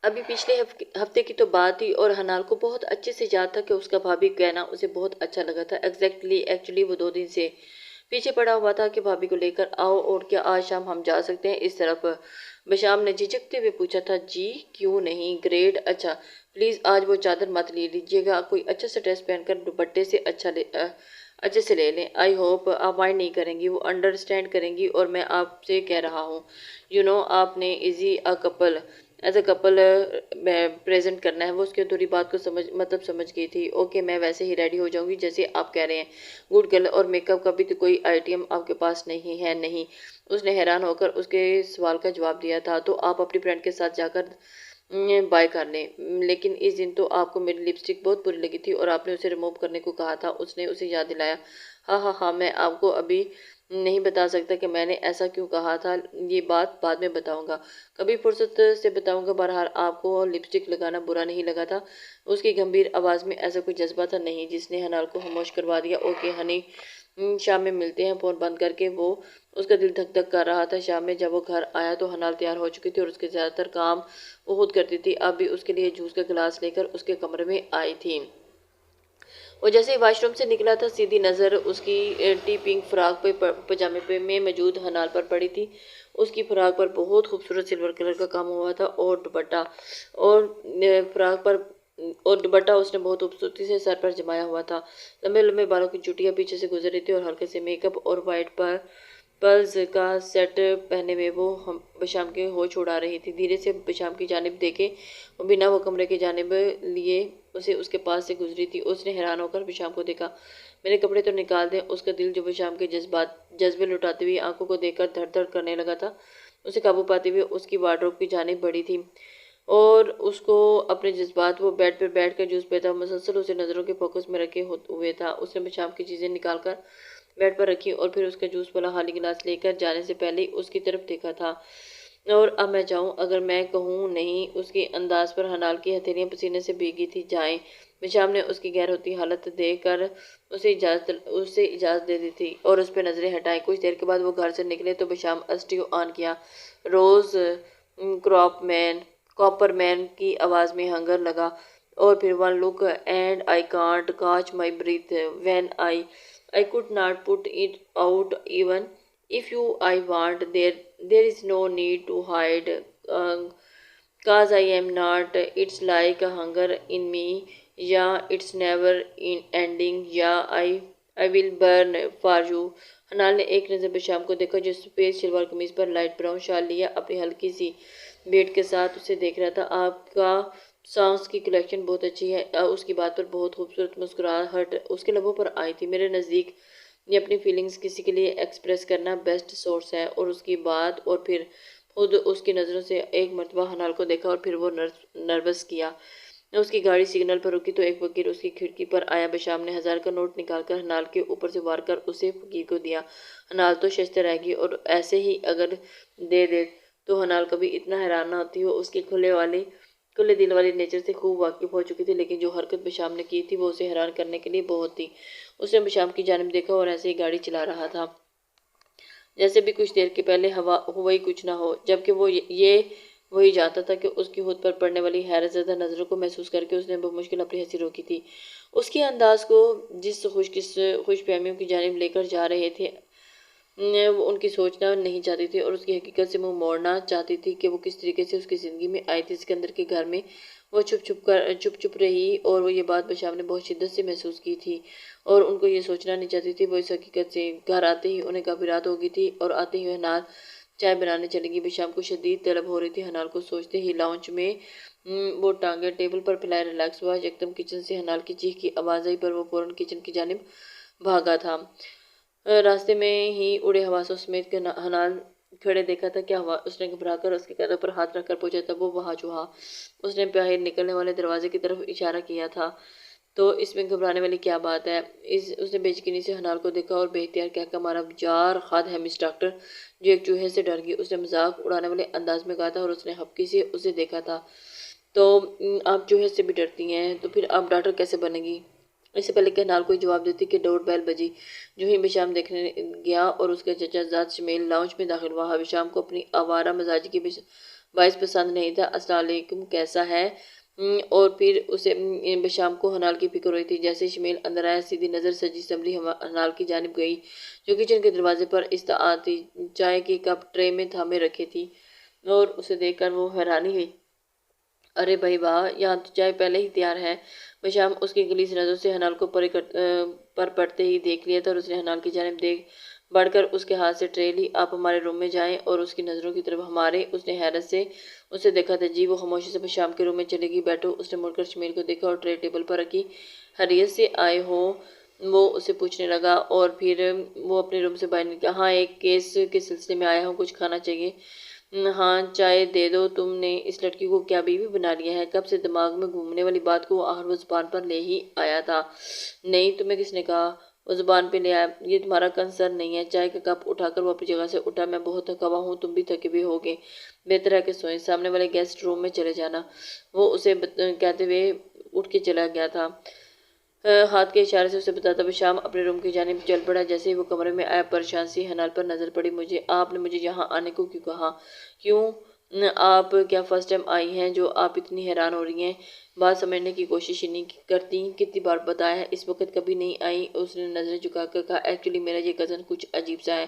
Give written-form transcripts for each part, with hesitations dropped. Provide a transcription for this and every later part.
ابھی پچھلے ہفتے کی تو بات تھی اور حنال کو بہت اچھے سے یاد تھا کہ اس کا بھابھی کہنا اسے بہت اچھا لگا تھا۔ ایکچولی وہ 2 دن سے پیچھے پڑا ہوا تھا کہ بھابھی کو لے کر آؤ اور کیا آج شام ہم جا سکتے ہیں اس طرف۔ بشام نے جھجکتے ہوئے پوچھا تھا، جی کیوں نہیں، گریٹ، اچھا پلیز آج وہ چادر مت لے لیجیے گا، کوئی اچھا سا ڈریس پہن کر دوپٹے سے اچھے سے لے لیں۔ آئی ہوپ آپ مائنڈ نہیں کریں گی، وہ انڈرسٹینڈ کریں گی، اور میں آپ سے کہہ رہا ہوں آپ نے ایز اے کپل پریزنٹ کرنا ہے۔ وہ اس کی ادھوری بات کو سمجھ گئی تھی۔ اوکے میں ویسے ہی ریڈی ہو جاؤں گی جیسے آپ کہہ رہے ہیں، گڈ گرل، اور میک اپ کا بھی تو کوئی آئٹم آپ کے پاس نہیں ہے؟ نہیں، اس نے حیران ہو کر اس کے سوال کا جواب دیا تھا، تو آپ اپنی فرینڈ کے ساتھ جا کر بائی کر لیں، لیکن اس دن تو آپ کو میری لپسٹک بہت بری لگی تھی اور آپ نے اسے ریموو کرنے کو کہا تھا۔ اس نے اسے یاد دلایا، ہاں ہاں ہاں، میں آپ کو ابھی نہیں بتا سکتا کہ میں نے ایسا کیوں کہا تھا، یہ بات بعد میں بتاؤں گا، کبھی فرصت سے بتاؤں گا۔ بہرحال آپ کو لپسٹک لگانا برا نہیں لگا تھا؟ اس کی گمبھیر آواز میں ایسا کوئی جذبہ تھا نہیں جس نے حنال کو خاموش کروا دیا۔ اوکے ہنی، شام میں ملتے ہیں۔ فون بند کر کے اس کا دل دھک دھک کر رہا تھا۔ شام میں جب وہ گھر آیا تو حنال تیار ہو چکی تھی اور اس کے زیادہ تر کام وہ خود کرتی تھی۔ اب بھی اس کے لیے جوس کا گلاس لے کر اس کے کمرے میں آئی تھی۔ وہ جیسے ہی واش روم سے نکلا تھا، سیدھی نظر اس کی ٹی پنک فراق پجامے میں موجود حنال پر پڑی تھی۔ اس کی فراق پر بہت خوبصورت سلور کلر کا کام ہوا تھا اور دوپٹہ اس نے بہت خوبصورتی سے سر پر جمایا ہوا تھا۔ لمبے لمبے بالوں کی چوٹیاں پیچھے سے گزر رہی تھی اور ہلکے سے میک اپ اور وائٹ پرلز کا سیٹ پہنے ہوئے وہ بشام کے ہوش اڑا رہی تھی۔ دھیرے سے بشام کی جانب دیکھے بنا وہ کمرے کی جانب لیے اس کے پاس سے گزری تھی۔ اس نے حیران ہو کر بشام کو دیکھا۔ میرے کپڑے تو نکال دیں۔ اس کا دل جو بشام کے جذبے لٹاتی ہوئی آنکھوں کو دیکھ کر دھڑ دھڑ کرنے لگا تھا، اسے قابو پاتے ہوئے اس کی وارڈروب کی جانب بڑھی تھی اور اس کو اپنے جذبات، وہ بیڈ پر بیٹھ کر جوس پیتا مسلسل اسے نظروں کے فوکس میں رکھے ہوئے تھا۔ اس نے بشام کی چیزیں نکال کر بیڈ پر رکھی اور پھر اس کا جوس والا خالی گلاس لے کر جانے سے پہلے اس کی طرف دیکھا تھا۔ اور اب میں جاؤں؟ اگر میں کہوں نہیں؟ اس کے انداز پر حنال کی ہتھیلیاں پسینے سے بھیگی تھی۔ جائیں۔ بشام نے اس کی غیر ہوتی حالت دیکھ کر اسے اجازت دے دی تھی اور اس پہ نظریں ہٹائیں۔ کچھ دیر کے بعد وہ گھر سے نکلے تو بشام اسٹیریو آن کیا۔ روز کاپر مین کی آواز میں ہنگر لگا اور پھر one look and I can't catch my breath when I could not put it out even if I want. There is no need to hide, cause I am not. It's like a hunger in me. Yeah, it's never ending. Yeah, I will burn for you. حنال نے ایک نظر بشام کو دیکھا جو سفید شلوار قمیض پر light brown شال لیا اپنی ہلکی سی بیٹ کے ساتھ اسے دیکھ رہا تھا۔ آپ کا سانگز کی کلیکشن بہت اچھی ہے۔ اس کی بات پر بہت خوبصورت مسکراہٹ اس کے لبوں پر آئی تھی۔ میرے نزدیک یہ اپنی فیلنگز کسی کے لیے ایکسپریس کرنا بیسٹ سورس ہے۔ اور اس کی بات اور پھر خود اس کی نظروں سے ایک مرتبہ حنال کو دیکھا اور پھر وہ نروس کیا۔ اس کی گاڑی سگنل پر رکی تو ایک فقیر اس کی کھڑکی پر آیا۔ بشام نے 1000 کا نوٹ نکال کر حنال کے اوپر سے وار کر اسے فقیر کو دیا۔ حنال تو ششدر رہ گئی اور ایسے ہی اگر دے تو حنال کبھی اتنا حیران نہ ہوتی۔ وہ اس کے کھلے دل والی نیچر سے خوب واقف ہو چکی تھی، لیکن جو حرکت بشام نے کی تھی وہ اسے حیران کرنے کے لیے بہت تھی۔ اس نے بشام کی جانب دیکھا اور ایسے ہی گاڑی چلا رہا تھا جیسے بھی کچھ دیر کے پہلے ہوا ہی کچھ نہ ہو، جبکہ وہی جانتا تھا کہ اس کی خود پر پڑنے والی حیرت زدہ نظروں کو محسوس کر کے اس نے بمشکل اپنی ہنسی روکی تھی۔ اس کے انداز کو جس خوش فہمیوں کی جانب لے کر جا رہے تھے وہ ان کی سوچنا نہیں چاہتی تھی اور اس کی حقیقت سے منہ موڑنا چاہتی تھی کہ وہ کس طریقے سے اس کی زندگی میں آئی تھی۔ سکندر کے گھر میں وہ چھپ رہی اور وہ یہ بات بشام نے بہت شدت سے محسوس کی تھی اور ان کو یہ سوچنا نہیں چاہتی تھی۔ وہ اس حقیقت سے گھر آتے ہی انہیں کافی رات ہو گئی تھی اور آتے ہی حنال چائے بنانے چلی گئی۔ بشام کو شدید طلب ہو رہی تھی۔ حنال کو سوچتے ہی لاؤنج میں وہ ٹانگیں ٹیبل پر پھیلائے ریلیکس ہوا۔ یکدم کچن سے حنال کی چیخ کی آواز آئی پر وہ فوراً کچن کی جانب بھاگا تھا۔ راستے میں ہی اڑے حواسوں سمیت حنال کھڑے دیکھا تھا۔ کیا ہوا؟ اس نے گھبرا کر اس کے کندھوں پر ہاتھ رکھ کر پوچھا تھا۔ وہ وہاں جو ہاں، اس نے باہر نکلنے والے دروازے کی طرف اشارہ کیا تھا۔ تو اس میں گھبرانے والی کیا بات ہے؟ اس نے بے یقینی سے حنال کو دیکھا اور بے اختیار کہہ کر مارا جار خاد ہے مس ڈاکٹر، جو ایک چوہے سے ڈر گئی۔ اس نے مذاق اڑانے والے انداز میں کہا تھا اور اس نے ہپکی سے اسے دیکھا تھا۔ تو آپ چوہے سے بھی ڈرتی ہیں تو پھر آپ ڈاکٹر کیسے بنے گی؟ اس سے پہلے کہ حنال کوئی جواب دیتی کہ ڈور بیل بجی۔ جو ہی بشام دیکھنے گیا اور اس کا چچا زاد شمیل لاؤنج میں داخل ہوا۔ بشام کو اپنی آوارہ مزاجی کی باعث پسند نہیں تھا۔ السلام علیکم، کیسا ہے؟ اور پھر اسے بشام کو حنال کی فکر ہوئی تھی۔ جیسے شمیل اندر آیا، سیدھی نظر سجی سنبھلی حنال کی جانب گئی جو کچن کے دروازے پر استعارتی چائے کی کپ ٹرے میں تھامے رکھے تھی، اور اسے دیکھ کر وہ حیرانی ہوئی۔ ارے بھائی واہ، یہاں تو چائے پہلے ہی تیار ہے۔ بشام اس کی گلیس نظروں سے حنال کو پر پڑتے ہی دیکھ لیا تھا، اور اس نے حنال کی جانب دیکھ بڑھ کر اس کے ہاتھ سے ٹرے لی۔ آپ ہمارے روم میں جائیں، اور اس کی نظروں کی طرف ہمارے، اس نے حیرت سے اسے دیکھا تھا۔ جی، وہ خاموشی سے بشام کے روم میں چلے گی۔ بیٹھو۔ اس نے مڑ کر شمیل کو دیکھا اور ٹرے ٹیبل پر رکھی۔ خیریت سے آئے ہو؟ وہ اسے پوچھنے لگا، اور پھر وہ اپنے روم سے باہر نکلا۔ ہاں، ایک کیس کے سلسلے میں آیا ہوں، کچھ کھانا چاہیے؟ ہاں، چائے دے دو۔ تم نے اس لڑکی کو کیا بیوی بنا لیا ہے؟ کب سے دماغ میں گھومنے والی بات کو آخر وہ زبان پر لے ہی آیا تھا۔ نہیں، تمہیں کس نے کہا؟ وہ زبان پہ لے آیا۔ یہ تمہارا کنسرن نہیں ہے۔ چائے کا کپ اٹھا کر وہ اپنی جگہ سے اٹھا۔ میں بہت تھکا ہوا ہوں، تم بھی تھکے ہوئے ہوگے، بہتر ہے کہ سوئیں، سامنے والے گیسٹ روم میں چلے جانا۔ وہ اسے کہتے ہوئے اٹھ کے چلا گیا تھا، ہاتھ کے اشارے سے اسے بتاتا۔ بشام اپنے روم کی جانب چل پڑا۔ جیسے ہی وہ کمرے میں آیا، پریشان سی حنال پر نظر پڑی۔ آپ نے مجھے یہاں آنے کو کیوں کہا؟ کیوں؟ آپ کیا فرسٹ ٹائم آئی ہیں جو آپ اتنی حیران ہو رہی ہیں؟ بات سمجھنے کی کوشش ہی نہیں کرتی، کتنی بار بتایا ہے، اس وقت کبھی نہیں آئی۔ اس نے نظریں جھکا کر کہا، ایکچولی میرا یہ کزن کچھ عجیب سا ہے،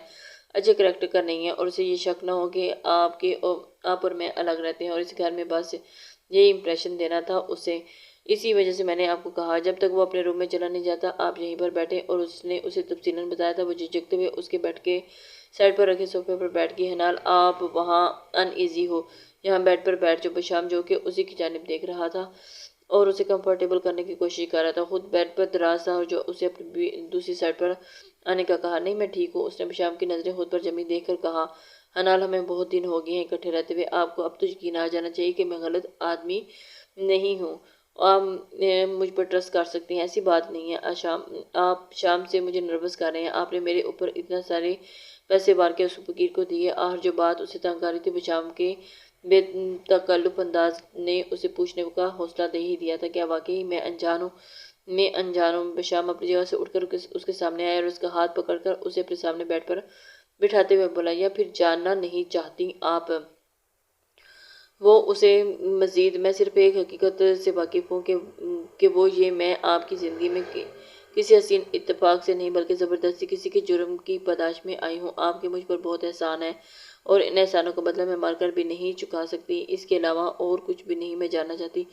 اچھے کریکٹر کا نہیں ہے، اور اسے یہ شک نہ ہو کہ آپ اور میں الگ رہتے ہیں، اور اس گھر میں بس یہی امپریشن دینا تھا اسے، اسی وجہ سے میں نے آپ کو کہا۔ جب تک وہ اپنے روم میں چلا نہیں جاتا آپ یہیں پر بیٹھیں۔ اور اس نے اسے تفصیلاً بتایا تھا۔ وہ جھجکتے ہوئے اس کے بیڈ کے سائڈ پر رکھے صوفے پر بیٹھ گئی۔ حنال، آپ وہاں ان ایزی ہو، یہاں بیڈ پر بیٹھ جاؤ۔ بشام جو کہ اسی کی جانب دیکھ رہا تھا اور اسے کمفرٹیبل کرنے کی کوشش کر رہا تھا، خود بیڈ پر دراز تھا، اور جو اسے اپنی دوسری سائڈ پر آنے کا کہا۔ نہیں، میں ٹھیک ہوں۔ اس نے بشام کی نظریں خود پر جمی دیکھ کر کہا، حنال، ہمیں بہت دن ہو گئے ہیں اکٹھے رہتے ہوئے، آپ کو اب تو یقین آ جانا چاہیے کہ میں غلط آدمی نہیں ہوں۔ آپ مجھ پر ٹرسٹ کر سکتے ہیں، ایسی بات نہیں ہے۔ آپ شام سے مجھے نروس کر رہے ہیں، آپ نے میرے اوپر اتنا سارے پیسے وار کے اس فقیر کو دیے۔ آخر جو بات اسے تنگ آ رہی تھی، بشام کے بے تکلف انداز نے اسے پوچھنے کا حوصلہ دے ہی دیا تھا، کیا واقعی میں انجان ہوں؟ میں انجان ہوں؟ بشام اپنی جگہ سے اٹھ کر اس کے سامنے آیا اور اس کا ہاتھ پکڑ کر اسے اپنے سامنے بیڈ پر بٹھاتے ہوئے بولا، یا پھر جاننا نہیں چاہتی آپ؟ وہ اسے مزید، میں صرف ایک حقیقت سے واقف ہوں کہ وہ یہ، میں آپ کی زندگی میں کسی حسین اتفاق سے نہیں بلکہ زبردستی کسی کے جرم کی پاداش میں آئی ہوں۔ آپ کے مجھ پر بہت احسان ہے، اور ان احسانوں کا بدلہ میں مار کر بھی نہیں چکا سکتی، اس کے علاوہ اور کچھ بھی نہیں میں جاننا چاہتی۔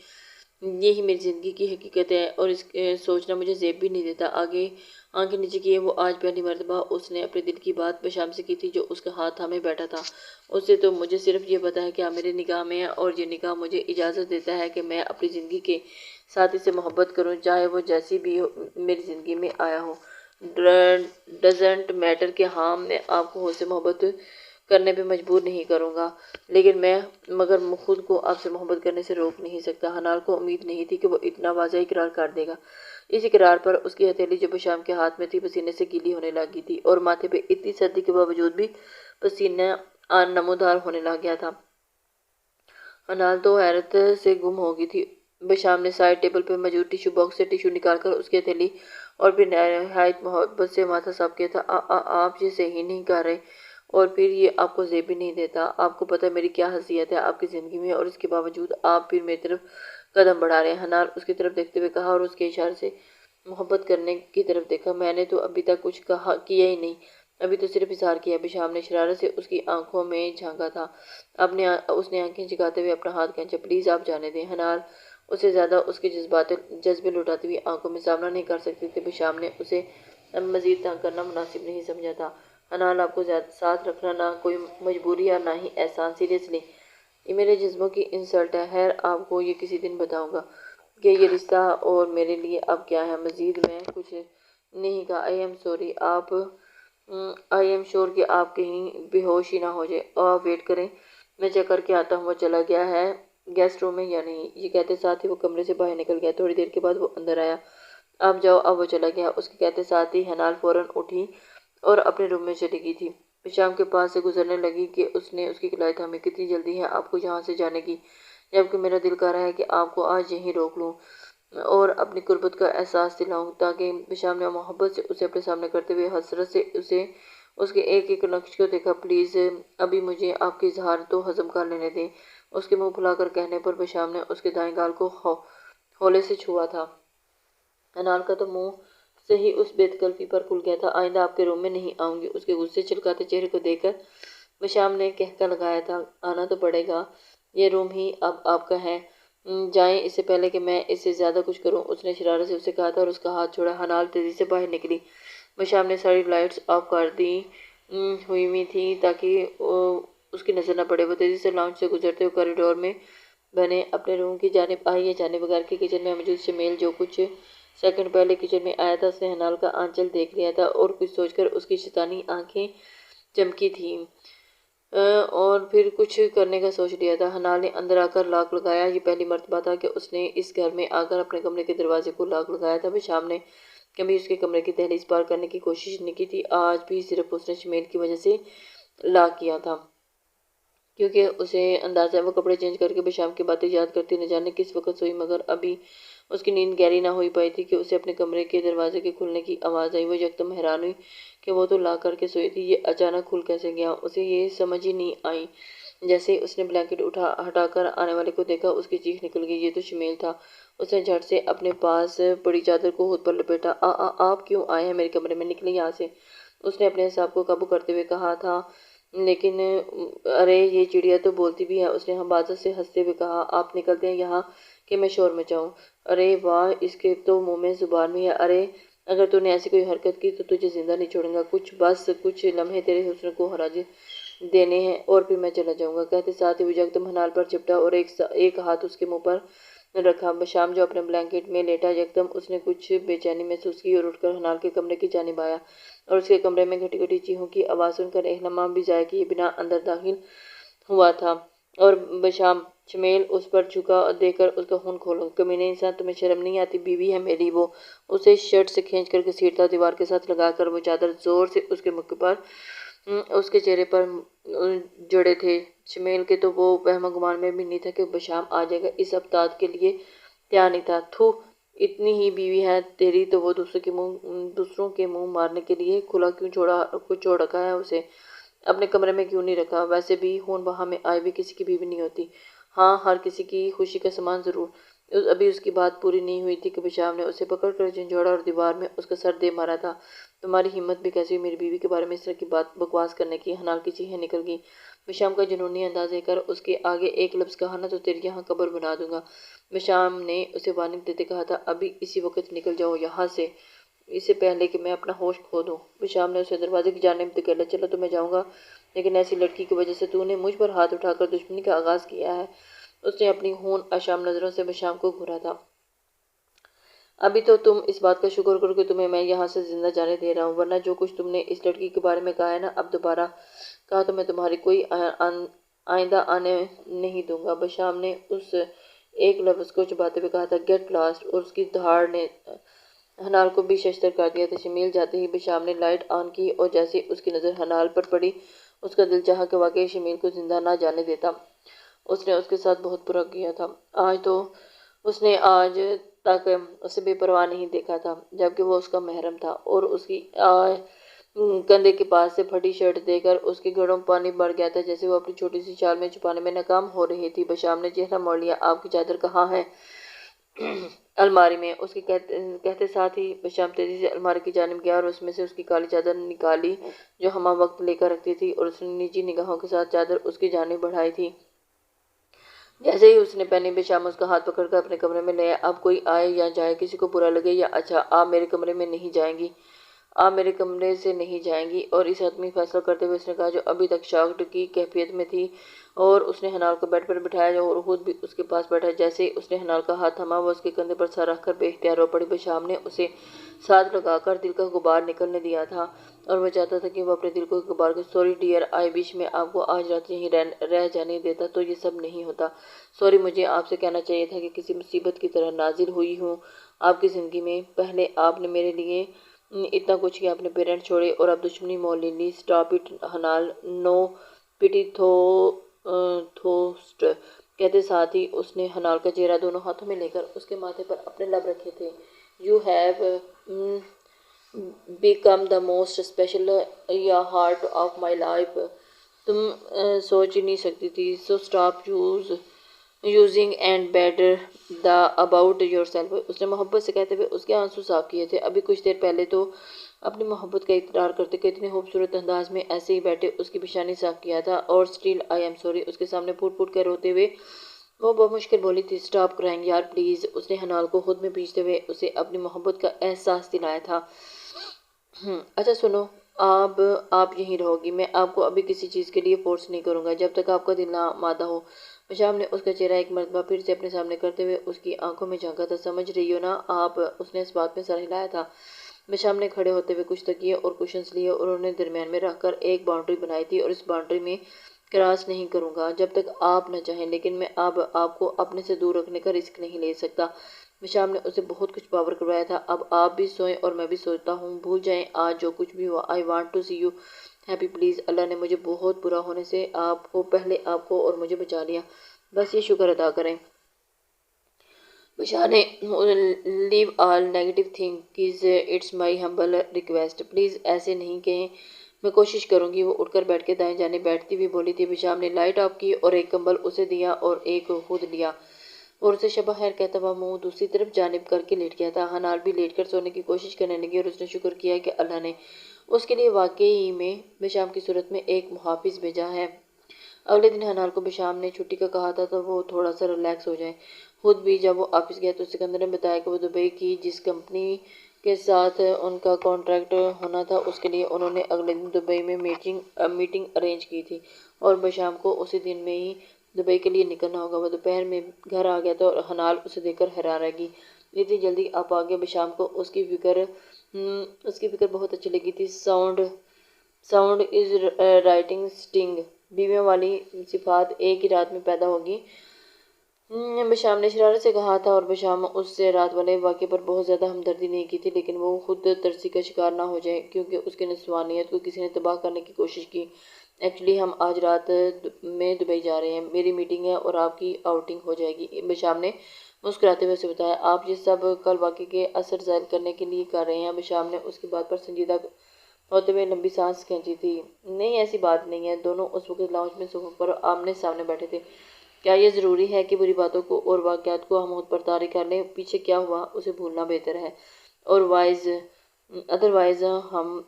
یہی میری زندگی کی حقیقت ہے، اور اس سوچنا مجھے زیب بھی نہیں دیتا۔ آگے آنکھیں نیچے کیے وہ آج پہلی مرتبہ اس نے اپنے دل کی بات بشام سے کی تھی، جو اس کا ہاتھ تھامے بیٹھا تھا۔ اسے تو مجھے صرف یہ پتا ہے کہ آپ میرے نکاح میں ہیں، اور یہ نکاح مجھے اجازت دیتا ہے کہ میں اپنی زندگی کے ساتھی سے محبت کروں، چاہے وہ جیسی بھی میری زندگی میں آیا ہو۔ ڈزنٹ میٹر کہ ہاں، میں آپ کو سے محبت کرنے پہ مجبور نہیں کروں گا، مگر خود کو آپ سے محبت کرنے سے روک نہیں سکتا۔ حنال کو امید نہیں تھی کہ وہ اتنا واضح اقرار کر دے گا۔ اس اقرار پر اس کی ہتھیلی جو بشام کے ہاتھ میں تھی پسینے سے گیلی ہونے لگی تھی، اور ماتھے پہ اتنی سردی کے باوجود بھی پسینہ نمودار ہونے لگ گیا تھا۔ حنال تو حیرت سے گم ہو گئی تھی۔ بشام نے سائڈ ٹیبل پہ موجود ٹیشو باکس سے ٹیشو نکال کر اس کی ہتھیلی اور پھر نہایت محبت سے ماتھا صاف کیا تھا۔ آپ یہ صحیح نہیں کر رہے، اور پھر یہ آپ کو زیب بھی نہیں دیتا۔ آپ کو پتہ میری کیا حیثیت ہے آپ کی زندگی میں، اور اس کے باوجود آپ پھر میری طرف قدم بڑھا رہے ہیں۔ حنال اس کی طرف دیکھتے ہوئے کہا، اور اس کے اشارے سے محبت کرنے کی طرف دیکھا، میں نے تو ابھی تک کچھ کیا ہی نہیں، ابھی تو صرف اظہار کیا۔ بشام نے شرارت سے اس کی آنکھوں میں جھانکا تھا۔ اس نے آنکھیں جھکاتے ہوئے اپنا ہاتھ کھینچا، پلیز آپ جانے دیں۔ حنال اسے زیادہ اس کے جذبے لوٹاتی ہوئی آنکھوں میں سامنا نہیں کر سکتی تھی۔ بشام نے اسے مزید تنگ کرنا مناسب نہیں سمجھا تھا۔ حنال، آپ کو ساتھ رکھنا نہ کوئی مجبوری اور نہ ہی احسان، سیریسلی یہ میرے جذبوں کی انسلٹ ہے۔ خیر، آپ کو یہ کسی دن بتاؤں گا کہ یہ رشتہ اور میرے لیے اب کیا ہے۔ مزید میں کچھ نہیں کہا۔ آئی ایم شور کہ آپ کہیں بے ہوش ہی نہ ہو جائے۔ آپ ویٹ کریں، میں چیک کر کے آتا ہوں وہ چلا گیا ہے گیسٹ روم میں یا نہیں۔ یہ کہتے ساتھ ہی وہ کمرے سے باہر نکل گیا۔ تھوڑی دیر کے بعد وہ اندر آیا۔ آپ جاؤ، اب وہ چلا گیا۔ اس کے کہتے ساتھ ہی حنال فوراً اٹھی اور اپنے روم میں چلی گئی تھی۔ بشام کے پاس سے گزرنے لگی کہ اس نے اس کی کلائی تھامی، کتنی جلدی ہے آپ کو یہاں سے جانے کی، جبکہ میرا دل کر رہا ہے کہ آپ کو آج یہیں روک لوں اور اپنی قربت کا احساس دلاؤں تاکہ۔ بشام نے محبت سے اسے اپنے سامنے کرتے ہوئے حسرت سے اسے اس کے ایک ایک نقش کو دیکھا، پلیز ابھی مجھے آپ کے اظہار تو ہضم کر لینے دیں۔ اس کے منہ پھلا کر کہنے پر بشام نے اس کے دائیں گال کو ہولے سے چھوا تھا۔ انال کا تو منہ سے ہی اس بے تکلفی پر کھل گیا تھا۔ آئندہ آپ کے روم میں نہیں آؤں گی۔ اس کے غصے چلکاتے چہرے کو دیکھ کر بشام نے کہکا لگایا تھا، آنا تو پڑے گا، یہ روم ہی اب آپ کا ہے، جائیں اس سے پہلے کہ میں اس سے زیادہ کچھ کروں، اس نے شرارت سے اسے کہا تھا اور اس کا ہاتھ چھوڑا۔ انال تیزی سے باہر نکلی۔ بشام نے ساری لائٹس آف کر دی ہوئی تھی تاکہ اس کی نظر نہ پڑے۔ وہ تیزی سے لاؤنج سے گزرتے ہوئے کوریڈور میں بنے اپنے روم کی جانب آئی۔ یہ جانے بغیر کہ کچن میں موجود شمیل جو کچھ سیکنڈ پہلے کچن میں آیا تھا، اس نے انال کا آنچل دیکھ لیا تھا اور کچھ سوچ کر اس کی شیطانی آنکھیں چمکی تھیں اور پھر کچھ کرنے کا سوچ لیا تھا۔ انال نے اندر آ کر لاک لگایا۔ یہ پہلی مرتبہ تھا کہ اس نے اس گھر میں آ کر اپنے کمرے کے دروازے کو لاک لگایا تھا۔ بشام نے کبھی اس کے کمرے کی دہلیز پار کرنے کی کوشش نہیں کی تھی، آج بھی صرف اس نے شمیل کی وجہ سے لاک کیا تھا، کیونکہ اسے اندازہ ہے وہ کپڑے چینج کر کے بشام کی باتیں یاد کرتی نہ جانے کس وقت سوئی، مگر ابھی اس کی نیند گہری نہ ہوئی پائی تھی کہ اسے اپنے کمرے کے دروازے کے کھلنے کی آواز آئی۔ وہ یکدم حیران ہوئی کہ وہ تو لاک کر کے سوئی تھی، یہ اچانک کھل کیسے گیا؟ اسے یہ سمجھ ہی نہیں آئی۔ جیسے ہی اس نے بلینکٹ ہٹا کر آنے والے کو دیکھا، اس کی چیخ نکل گئی، یہ تو شمیل تھا۔ اس نے جھٹ سے اپنے پاس پڑی چادر کو ہاتھ پر لپیٹا۔ آپ کیوں آئے ہیں میرے کمرے میں؟ نکلیں یہاں سے، اس نے اپنے اعصاب کو قابو کرتے ہوئے کہا تھا۔ لیکن ارے یہ چڑیا تو بولتی بھی ہے، اس نے حماقت سے ہنستے ہوئے کہا۔ آپ نکلتے ہیں یہاں کہ میں شور مچاؤں؟ ارے واہ، اس کے تو منہ میں زبان بھی ہے۔ ارے اگر تو نے ایسی کوئی حرکت کی تو تجھے زندہ نہیں چھوڑوں گا، کچھ لمحے تیرے حسن کو حراج دینے ہیں اور پھر میں چلا جاؤں گا۔ کہتے ساتھ ہی وہ یکدم انال پر چپٹا اور ایک ہاتھ اس کے منہ پر رکھا۔ بشام جو اپنے بلینکٹ میں لیٹا، یکدم اس نے کچھ بے چینی محسوس کی اور اٹھ کر انال کے کمرے کی جانب آیا اور اس کے کمرے میں گھٹی گھٹی چیخوں کی آواز سن کر ایک لمحہ بھی ضائع کیے بنا اندر داخل ہوا تھا۔ اور بشام، شمیل اس پر جھکا اور دیکھ کر اس کا خون کھولا۔ کمینے انسان، تمہیں شرم نہیں آتی؟ بیوی ہے میری وہ اسے شرٹ سے کھینچ کر گھسیٹتا، دیوار کے ساتھ لگا کر وہ چادر زور سے اس کے منہ پر اس کے چہرے پر جڑے تھے۔ شمیل کے تو وہ وہم گمان میں بھی نہیں تھا کہ بشام آ جائے گا، اس ابتدا کے لیے تیار نہیں تھا۔ تھو، اتنی ہی بیوی ہے تیری تو وہ دوسروں کے منہ مارنے کے لیے کھلا کیوں چھوڑ رکھا ہے اسے؟ اپنے کمرے میں کیوں نہیں رکھا؟ ویسے بھی خون بہا میں آئے بھی کسی کی بیوی نہیں ہوتی۔ ہاں، ہر کسی کی خوشی کا سامان ضرور۔ ابھی اس کی بات پوری نہیں ہوئی تھی کہ بشام نے اسے پکڑ کر جھنجھوڑا اور دیوار میں اس کا سر دے مارا تھا۔ تمہاری ہمت بھی کیسی ہوئی میری بیوی کے بارے میں اس طرح کی بکواس کرنے کی؟ انال کی چیخیں نکل گئیں۔ بشام کا جنونی انداز دیکھ کر اس کے آگے ایک لفظ کہا نہ تو تیری یہاں قبر بنا دوں گا۔ بشام نے اسے وارننگ دیتے کہا تھا، ابھی اسی وقت نکل جاؤ یہاں سے، اس سے پہلے کہ میں اپنا ہوش کھو دوں۔ بشام نے اسے دروازے کی جانب دھکیلا۔ چلو تو میں جاؤں گا، لیکن ایسی لڑکی کی وجہ سے تو نے مجھ پر ہاتھ اٹھا کر دشمنی کا آغاز کیا ہے۔ اس نے اپنی خون آشام نظروں سے بشام کو گھورا تھا۔ ابھی تو تم اس بات کا شکر کرو کہ تمہیں میں یہاں سے زندہ جانے دے رہا ہوں، ورنہ جو کچھ تم نے اس لڑکی کے بارے میں کہا ہے نا، اب دوبارہ کہا تو میں تمہاری کوئی آئندہ آنے نہیں دوں گا۔ بشام نے اس ایک لفظ کو چباتے ہوئے کہا تھا، گیٹ لاسٹ، اور اس کی دھاڑ نے انال کو بھی ششدر کر دیا تھا۔ شمیل جاتے ہی بشام نے لائٹ آن کی اور جیسے ہی اس کی نظر انال پر پڑی، اس کا دل چاہا کہ واقعی شمیل کو زندہ نہ جانے دیتا۔ اس نے اس کے ساتھ بہت برا کیا تھا۔ اس نے آج تک اسے بے پرواہ نہیں دیکھا تھا، جبکہ وہ اس کا محرم تھا، اور اس کی کندھے کے پاس سے پھٹی شرٹ دیکھ کر اس کے گھڑوں میں پانی بڑھ گیا تھا، جیسے وہ اپنی چھوٹی سی چال میں چھپانے میں ناکام ہو رہی تھی۔ بشام نے چہرہ موڑ لیا۔ آپ کی چادر کہاں ہے؟ الماری میں، اس کے کہتے ساتھ ہی بشام تیزی سے الماری کی جانب گیا اور اس میں سے اس کی کالی چادر نکالی جو ہمہ وقت لے کر رکھتی تھی، اور اس نے نیچی نگاہوں کے ساتھ چادر اس کی جانب بڑھائی تھی۔ جیسے ہی اس نے پہنی، بشام اس کا ہاتھ پکڑ کر اپنے کمرے میں لے آیا۔ اب کوئی آئے یا جائے، کسی کو برا لگے یا اچھا، آپ میرے کمرے میں نہیں جائیں گی، آپ میرے کمرے سے نہیں جائیں گی۔ اور اس حتمی فیصلہ کرتے ہوئے اس نے کہا، جو ابھی تک شاکڈ کی کیفیت میں تھی، اور اس نے انال کو بیڈ پر بٹھایا اور خود بھی اس کے پاس بیٹھا۔ جیسے ہی اس نے انال کا ہاتھ تھاما، وہ اس کے کندھے پر سر رکھ کر بے اختیار رو پڑی۔ بشام نے اسے ساتھ لگا کر دل کا غبار نکلنے دیا تھا، اور وہ چاہتا تھا کہ وہ اپنے دل کو غبار کو سوری ڈیئر، آئی وش میں آپ کو آج رات یہیں رہ جانے دیتا تو یہ سب نہیں ہوتا۔ سوری، مجھے آپ سے کہنا چاہیے تھا کہ کسی مصیبت کی طرح نازل ہوئی ہوں آپ کی زندگی میں۔ پہلے آپ نے میرے لیے اتنا کچھ کیا، اپنے پیرنٹس چھوڑے اور اب دشمنی مول لی۔ اسٹاپ اٹ انال، نو پٹی تھوسٹ۔ کہتے ساتھ ہی اس نے انال کا چہرہ دونوں ہاتھوں میں لے کر اس کے ماتھے پر اپنے لب رکھے تھے۔ You have become the most special heart of my life. تم سوچ ہی نہیں سکتی تھی. So stop using and better the about yourself. اس نے محبت سے کہتے ہوئے اس کے آنسو صاف کیے تھے. ابھی کچھ دیر پہلے تو اپنی محبت کا اقرار کرتے کہ اتنے خوبصورت انداز میں ایسے ہی بیٹھے اس کی پیشانی صاف کیا تھا. اور اسٹل آئی ایم سوری اس کے سامنے پھوٹ پھوٹ کر روتے ہوئے وہ بہت مشکل بولی تھی. اسٹاپ کرائنگ یار پلیز. اس نے حنال کو خود میں پیچھتے ہوئے اسے اپنی محبت کا احساس دلایا تھا. اچھا سنو, آپ یہیں رہو گی. میں آپ کو ابھی کسی چیز کے لیے فورس نہیں کروں گا جب تک آپ کا دل نہ آمادہ ہو. بشام نے اس کا چہرہ ایک مرتبہ پھر سے اپنے سامنے کرتے ہوئے اس کی آنکھوں میں جھانکا تھا. سمجھ رہی ہو نا آپ. اس نے اس بات میں سر ہلایا تھا. بشام نے کھڑے ہوتے ہوئے کچھ تکیے اور کشنز لیے اور انہیں درمیان میں رکھ کر ایک باؤنڈری بنائی تھی. اور اس باؤنڈری میں کراس نہیں کروں گا جب تک آپ نہ چاہیں, لیکن میں اب آپ کو اپنے سے دور رکھنے کا رسک نہیں لے سکتا. بشام نے اسے بہت کچھ پاور کروایا تھا. اب آپ بھی سوئیں اور میں بھی سوتا ہوں. بھول جائیں آج جو کچھ بھی ہوا. I want to see you happy please. اللہ نے مجھے بہت برا ہونے سے پہلے آپ کو اور مجھے بچا لیا. بس یہ شکر ادا کریں. بشا نے leave all negative thinks it's my humble request. Please ایسے نہیں کہیں. میں کوشش کروں گی. وہ اٹھ کر بیٹھ کے دائیں جانے بیٹھتی ہوئی بولی تھی. بشام نے لائٹ آف کی اور ایک کمبل اسے دیا اور ایک خود لیا اور اسے شبہ خیر کہتا ہوا منہ دوسری طرف جانب کر کے لیٹ گیا تھا. حنال بھی لیٹ کر سونے کی کوشش کرنے لگی اور اس نے شکر کیا کہ اللہ نے اس کے لیے واقعی میں بشام کی صورت میں ایک محافظ بھیجا ہے. اگلے دن حنال کو بشام نے چھٹی کا کہا تھا تو وہ تھوڑا سا ریلیکس ہو جائے. خود بھی جب وہ آفس گیا تو سکندر نے بتایا کہ وہ دبئی کی جس کمپنی کے ساتھ ان کا کانٹریکٹ ہونا تھا اس کے لیے انہوں نے اگلے دن دبئی میں میٹنگ ارینج کی تھی اور بشام کو اسی دن میں ہی دبئی کے لیے نکلنا ہوگا. وہ دوپہر میں گھر آ گیا تھا اور حنال اسے دیکھ کر حیران رہ گئی. اتنی جلدی آپ آ گئے. بشام کو اس کی فکر بہت اچھی لگی تھی. Sound is writing sitting. بیویوں والی صفات ایک ہی رات میں پیدا ہوگی. بشام نے شرارت سے کہا تھا اور بشام اس سے رات والے واقعے پر بہت زیادہ ہمدردی نہیں کی تھی لیکن وہ خود ترسی کا شکار نہ ہو جائے کیونکہ اس کی نسوانیت کو کسی نے تباہ کرنے کی کوشش کی. ایکچولی ہم آج رات میں دبئی جا رہے ہیں. میری میٹنگ ہے اور آپ کی آؤٹنگ ہو جائے گی. بشام نے مسکراتے ہوئے اسے بتایا. آپ یہ سب کل واقعے کے اثر زائل کرنے کے لیے کر رہے ہیں. بشام نے اس کی بات پر سنجیدہ ہوتے ہوئے لمبی سانس کھینچی تھی. نہیں ایسی بات نہیں ہے. دونوں اس وقت لاؤنج میں صوفے پر آمنے سامنے بیٹھے تھے. کیا یہ ضروری ہے کہ بری باتوں کو اور واقعات کو ہم خود پر طاری کر لیں؟ پیچھے کیا ہوا اسے بھولنا بہتر ہے اور ادروائز ہم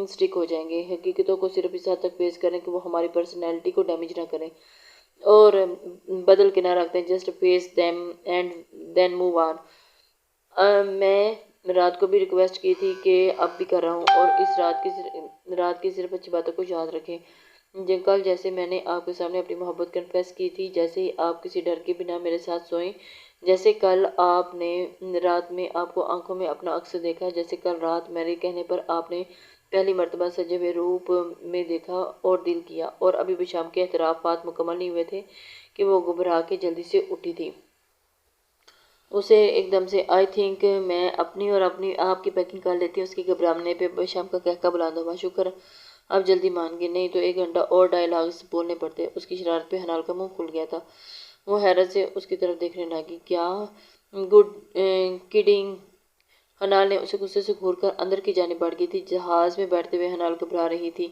سٹک ہو جائیں گے. حقیقتوں کو صرف اس حد تک پیش کریں کہ وہ ہماری پرسنالٹی کو ڈیمیج نہ کریں اور بدل کے نہ رکھ دیں. Just face them and then move on. میں رات کو بھی ریکویسٹ کی تھی کہ اب بھی کر رہا ہوں اور اس رات کی صرف اچھی باتوں کو یاد رکھیں. کل جیسے میں نے آپ کے سامنے اپنی محبت کنفیس کی تھی, جیسے ہی آپ کسی ڈر کے بنا میرے ساتھ سوئیں, جیسے کل آپ نے رات میں آپ کو آنکھوں میں اپنا عکس دیکھا, جیسے کل رات میرے کہنے پر آپ نے پہلی مرتبہ سجے ہوئے روپ میں دیکھا اور دل کیا. اور ابھی بشام کے اعترافات مکمل نہیں ہوئے تھے کہ وہ گھبرا کے جلدی سے اٹھی تھی. اسے ایک دم سے آئی تھنک میں اپنی اور آپ کی پیکنگ کر لیتی ہوں. اس کی گھبرانے پہ بشام کا کہکا بلند ہوا. شکر آپ جلدی مان گئے, نہیں تو 1 گھنٹہ اور ڈائلاگز بولنے پڑتے. اس کی شرارت پہ حنال کا منہ کھل گیا تھا. وہ حیرت سے اس کی طرف دیکھنے لگی. کیا گڈ کڈنگ. حنال نے اسے غصے سے گھور کر اندر کی جانب بڑھ گئی تھی. جہاز میں بیٹھتے ہوئے حنال گھبرا رہی تھی.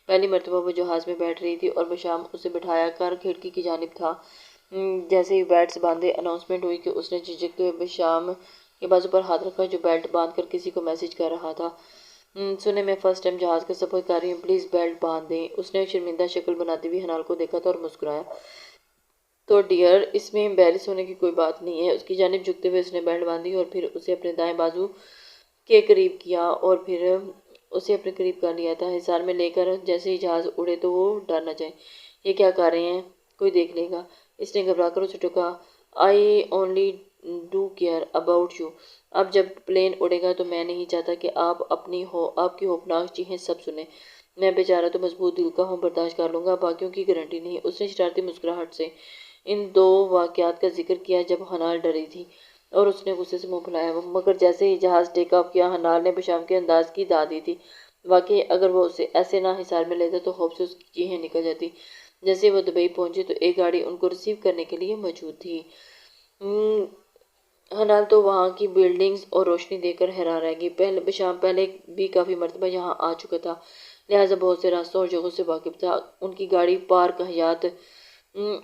پہلی مرتبہ وہ جہاز میں بیٹھ رہی تھی اور بشام اسے بٹھایا کر کھڑکی کی جانب تھا. جیسے ہی بیلٹس باندھے اناؤنسمنٹ ہوئی کہ اس نے جھجکتے ہوئے بشام کے بازو پر ہاتھ رکھا جو بیلٹ باندھ کر کسی کو میسج کر رہا تھا. سنیں میں فرسٹ ٹائم جہاز کا سفر کر رہی ہوں, پلیز بیلٹ باندھ دیں. اس نے شرمندہ شکل بناتی ہوئی حنال کو دیکھا تھا اور مسکرایا. تو ڈیئر اس میں امبیرس ہونے کی کوئی بات نہیں ہے. اس کی جانب جھکتے ہوئے اس نے بیلٹ باندھی اور پھر اسے اپنے دائیں بازو کے قریب کیا اور پھر اسے اپنے قریب کر لیا تھا حصار میں لے کر. جیسے ہی جہاز اڑے تو وہ ڈر نہ جائے. یہ کیا کر رہے ہیں, کوئی دیکھ لے گا. اس نے گھبرا کر اسے ٹوکا. I only do care about you. اب جب پلین اڑے گا تو میں نہیں چاہتا کہ آپ کی خوفناک چیخیں سب سنیں. میں بیچارہ تو مضبوط دل کا ہوں, برداشت کر لوں گا, باقیوں کی گارنٹی نہیں. اس نے شرارتی مسکراہٹ سے ان 2 واقعات کا ذکر کیا جب حنال ڈری تھی اور اس نے غصے سے منہ پھلایا. مگر جیسے ہی جہاز ٹیک آف کیا حنال نے بشام کے انداز کی داد دی تھی. واقعی اگر وہ اسے ایسے نہ حصار میں لیتا تو خوف سے اس کی چیخیں نکل جاتی. جیسے وہ دبئی پہنچے تو ایک گاڑی ان کو ریسیو کرنے کے لیے موجود تھی. حنال تو وہاں کی بلڈنگز اور روشنی دیکھ کر حیران رہ گئی. بشام پہلے بھی کافی مرتبہ یہاں آ چکا تھا لہٰذا بہت سے راستوں اور جگہوں سے واقف تھا۔ ان کی گاڑی پارک حیات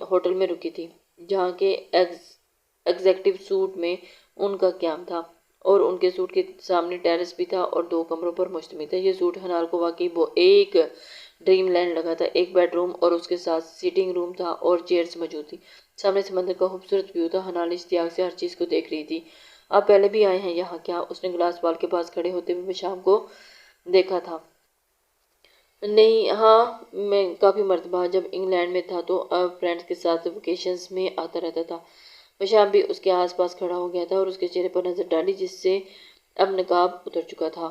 ہوٹل میں رکی تھی، جہاں کے ایگزیکٹو سوٹ میں ان کا قیام تھا، اور ان کے سوٹ کے سامنے ٹیرس بھی تھا اور 2 کمروں پر مشتمل تھا۔ یہ سوٹ حنال کو واقعی وہ ایک ڈریم لینڈ لگا تھا۔ ایک بیڈ روم اور اس کے ساتھ سیٹنگ روم تھا اور چیئرز موجود تھی۔ سامنے سمندر کا خوبصورت ویو تھا۔ حنال اشتیاق سے ہر چیز کو دیکھ رہی تھی۔ آپ پہلے بھی آئے ہیں یہاں کیا؟ اس نے گلاس وال کے پاس کھڑے ہوتے ہوئے بشام کو دیکھا تھا۔ نہیں، ہاں، میں کافی مرتبہ جب انگلینڈ میں تھا تو اب فرینڈز کے ساتھ ویکیشنز میں آتا رہتا تھا۔ بشام بھی اس کے آس پاس کھڑا ہو گیا تھا اور اس کے چہرے پر نظر ڈالی جس سے اب نقاب اتر چکا تھا۔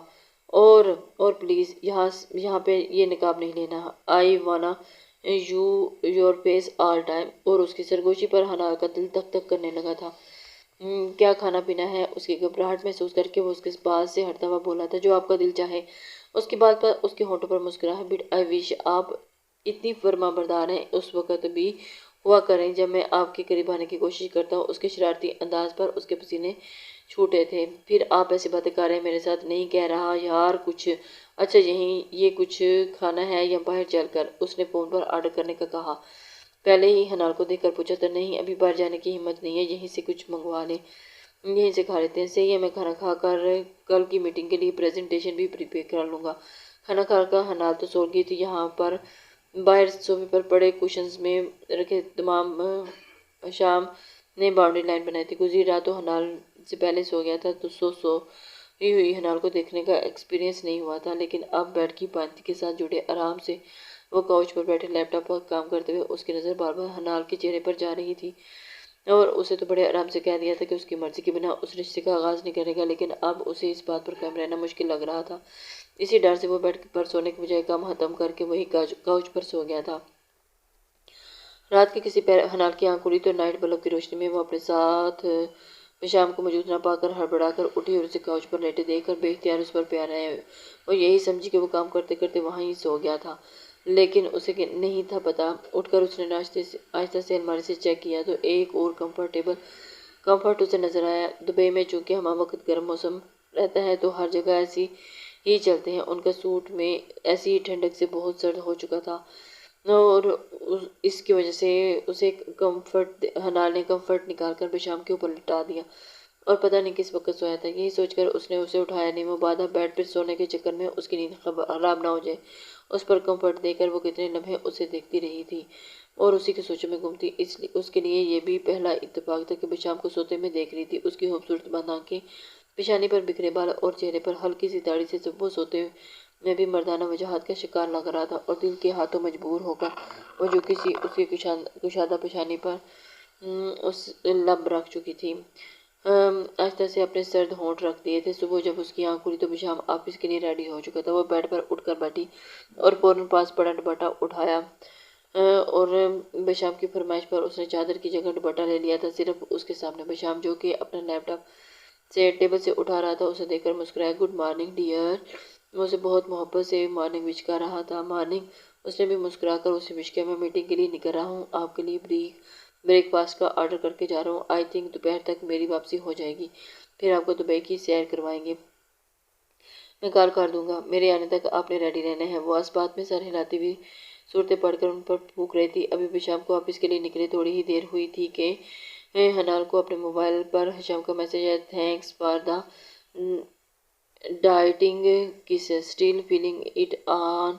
اور پلیز یہاں پہ یہ نقاب نہیں لینا۔ آئی وانا یور فیس آل ٹائم۔ اور اس کی سرگوشی پر حنال کا دل دھک دھک کرنے لگا تھا۔ کیا کھانا پینا ہے؟ اس کی گھبراہٹ محسوس کر کے وہ اس کے پاس سے ہٹتا ہوا بولا تھا، جو آپ کا دل چاہے۔ اس کی بات پر اس کے ہونٹوں پر مسکراہٹ بھی۔ آئی وش آپ اتنی فرما بردار ہیں اس وقت بھی ہوا کریں جب میں آپ کے قریب آنے کی کوشش کرتا ہوں۔ اس کے شرارتی انداز پر اس کے پسینے چھوٹے تھے۔ پھر آپ ایسی باتیں کر رہے ہیں میرے ساتھ؟ نہیں کہہ رہا یار کچھ۔ اچھا یہ کچھ کھانا ہے یا باہر چل کر؟ اس نے فون پر آرڈر کرنے کا کہا۔ پہلے ہی حنال کو دیکھ کر پوچھا تھا۔ نہیں، ابھی باہر جانے کی ہمت نہیں ہے، یہیں سے کچھ منگوا لیں، یہیں سے کھا لیتے ہیں۔ صحیح ہے، میں کھانا کھا کر کل کی میٹنگ کے لیے پریزنٹیشن بھی پریپیئر کر لوں گا۔ کھانا کھا کر حنال تو سو گئی تھی۔ یہاں پر باہر صوفے پر پڑے کوشنز میں رکھے تمام شام نے باؤنڈری لائن بنائی تھی۔ گزری رات تو حنال سے پہلے سو گیا تھا تو سوئی ہوئی حنال کو دیکھنے کا ایکسپیرینس نہیں ہوا تھا، لیکن اب بیڈ کی پاتی کے ساتھ جڑے آرام سے وہ کاؤچ پر بیٹھے لیپ ٹاپ پر کام کرتے ہوئے اس کی نظر بار بار حنال کے چہرے پر جا رہی تھی۔ اور اسے تو بڑے آرام سے کہہ دیا تھا کہ اس کی مرضی کے بنا اس رشتے کا آغاز نہیں کرے گا، لیکن اب اسے اس بات پر قائم رہنا مشکل لگ رہا تھا۔ اسی ڈر سے وہ بیڈ پر سونے کے بجائے کام ختم کر کے وہی کاؤچ پر سو گیا تھا۔ رات کے کسی پہر حنال کی آنکھ کھلی تو نائٹ بلب کی روشنی میں وہ اپنے ساتھ بشام کو موجود نہ پا کر ہڑبڑا کر اٹھی اور اسے کاؤچ پر لیٹے دیکھ کر بے اختیار اس پر پیار آیا۔ وہ یہی سمجھی کہ وہ کام کرتے کرتے وہاں ہی سو گیا تھا، لیکن اسے نہیں تھا پتا۔ اٹھ کر اس نے آہستہ سے الماری سے چیک کیا تو ایک اور کمفرٹ اسے نظر آیا۔ دبئی میں چونکہ ہمہ وقت گرم موسم رہتا ہے تو ہر جگہ ایسی ہی چلتے ہیں۔ ان کا سوٹ میں ایسی ہی ٹھنڈک سے بہت سرد ہو چکا تھا اور اس کی وجہ سے اسے حنال نے کمفرٹ نکال کر بشام کے اوپر لٹا دیا اور پتہ نہیں کس وقت سویا تھا۔ یہی سوچ کر اس نے اسے اٹھایا نہیں، مبادا بیڈ پر سونے کے چکر میں اس کی نیند خراب نہ ہو جائے۔ اس پر کمفرٹ دے کر وہ کتنے لمحے اسے دیکھتی رہی تھی اور اسی کی سوچوں میں گم تھی۔ اس کے لیے یہ بھی پہلا اتفاق تھا کہ بشام کو سوتے میں دیکھ رہی تھی۔ اس کی خوبصورت بند آنکھیں، پیشانی پر بکھرے بال اور چہرے پر ہلکی سی داڑھی سے وہ سوتے میں بھی مردانہ وجاہت کا شکار لگ رہا تھا، اور دل کے ہاتھوں مجبور ہو کر وہ جو کسی اس کی کشادہ پیشانی پر لب رکھ چکی تھی، آہستہ سے اپنے سرد ہونٹ رکھ دیے تھے۔ صبح جب اس کی آنکھ کھلی تو بشام آفس کے لیے ریڈی ہو چکا تھا۔ وہ بیڈ پر اٹھ کر بیٹھی اور فوراً پاس پڑا دوپٹہ اٹھایا اور بشام کی فرمائش پر اس نے چادر کی جگہ دوپٹہ لے لیا تھا۔ صرف اس کے سامنے بشام، جو کہ اپنا لیپ ٹاپ سے ٹیبل سے اٹھا رہا تھا، اسے دیکھ کر مسکرایا۔ Good morning dear. وہ اسے بہت محبت سے مارننگ وش کر رہا تھا۔ مارننگ۔ اس نے بھی مسکرا کر اسے وش کیا۔ میں میٹنگ کے لیے نکل رہا ہوں، آپ کے لیے بریک فاسٹ کا آرڈر کر کے جا رہا ہوں۔ آئی تھنک دوپہر تک میری واپسی ہو جائے گی، پھر آپ کو دبئی کی سیر کروائیں گے۔ میں کال کر دوں گا۔ میرے آنے تک آپ نے ریڈی رہنا ہے۔ وہ اس بات میں سر ہلاتی ہوئی صورتیں پڑھ کر ان پر پھونک رہی تھی۔ ابھی بشام کو آفس کے لیے نکلے تھوڑی ہی دیر ہوئی تھی کہ حنال کو اپنے موبائل پر بشام کا میسج آیا۔ Thanks for the dieting kiss, still feeling it on